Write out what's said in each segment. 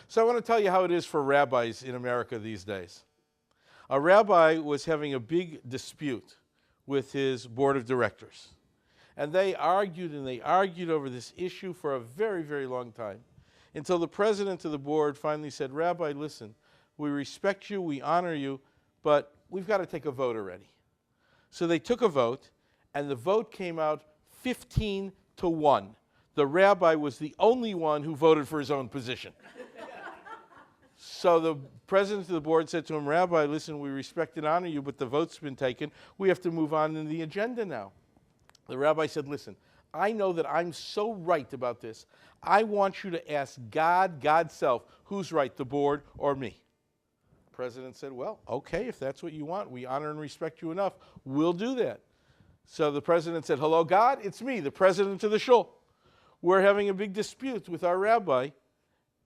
So I want to tell you how it is for rabbis in America these days. A rabbi was having a big dispute with his board of directors. And they argued over this issue for a very, very long time, until the president of the board finally said, Rabbi, listen, we respect you, we honor you, but we've got to take a vote already. So they took a vote, and the vote came out 15-1. The rabbi was the only one who voted for his own position. So the president of the board said to him, Rabbi, listen, we respect and honor you, but the vote's been taken. We have to move on in the agenda now. The rabbi said, listen, I know that I'm so right about this. I want you to ask God, God's self, who's right, the board or me? The president said, well, okay, if that's what you want. We honor and respect you enough. We'll do that. So the president said, hello, God, it's me, the president of the shul. We're having a big dispute with our rabbi,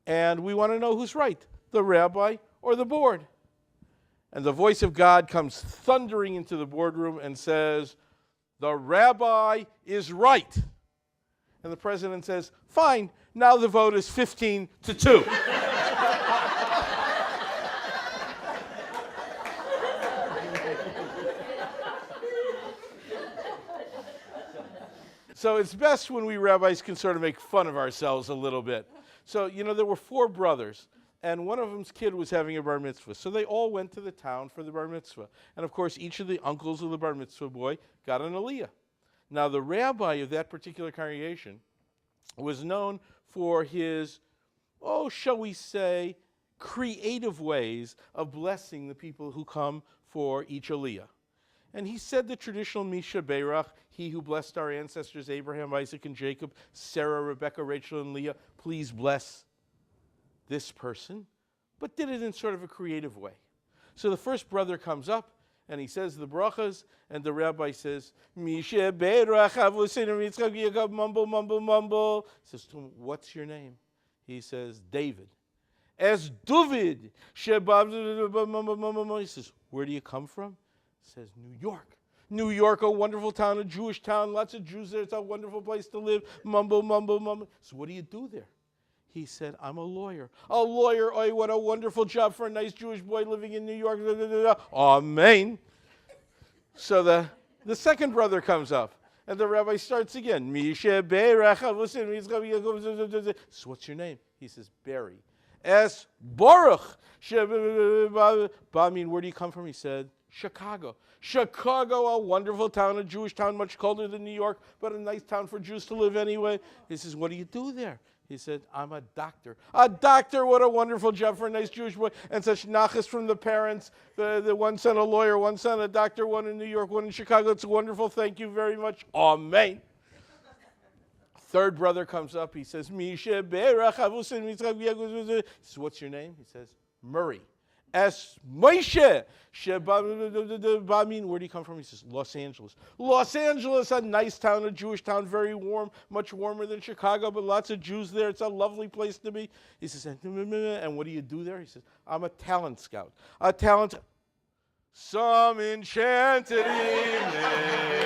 and we want to know who's right, the rabbi or the board. And the voice of God comes thundering into the boardroom and says, the rabbi is right. And the president says, fine, now the vote is 15-2. So it's best when we rabbis can sort of make fun of ourselves a little bit. So, there were 4 brothers, and one of them's kid was having a bar mitzvah. So they all went to the town for the bar mitzvah. And of course, each of the uncles of the bar mitzvah boy got an aliyah. Now, the rabbi of that particular congregation was known for his, shall we say, creative ways of blessing the people who come for each aliyah. And he said the traditional Misha Beirach, he who blessed our ancestors Abraham, Isaac, and Jacob, Sarah, Rebecca, Rachel, and Leah, please bless this person, but did it in sort of a creative way. So the first brother comes up, and he says the brachas, and the rabbi says, Misha Beirach, Avosinu Yitzchak, Yaakov, mumble, mumble, mumble. He says to him, what's your name? He says, David. As David, he says, where do you come from? He says, New York. New York, a wonderful town, a Jewish town, lots of Jews there. It's a wonderful place to live. Mumble, mumble, mumble. So what do you do there? He said, I'm a lawyer. A lawyer, oh, what a wonderful job for a nice Jewish boy living in New York. Amen. So the second brother comes up, and the rabbi starts again. Misha Beirach, so what's your name? He says, Barry. Es Baruch. Where do you come from? He said, Chicago. Chicago, a wonderful town, a Jewish town, much colder than New York, but a nice town for Jews to live anyway. He says, what do you do there? He said, I'm a doctor. A doctor, what a wonderful job for a nice Jewish boy. And such nachas from the parents. The one son a lawyer, one son a doctor, one in New York, one in Chicago. It's wonderful. Thank you very much. Amen. Third brother comes up. He says, Misha Beirach, Avusin, Mitzchak, Yaakov. He says, what's your name? He says, Murray. As Moshe. Where do you come from? He says, Los Angeles. Los Angeles, a nice town, a Jewish town, very warm, much warmer than Chicago, but lots of Jews there. It's a lovely place to be. He says, and what do you do there? He says, I'm a talent scout. Some enchanted evening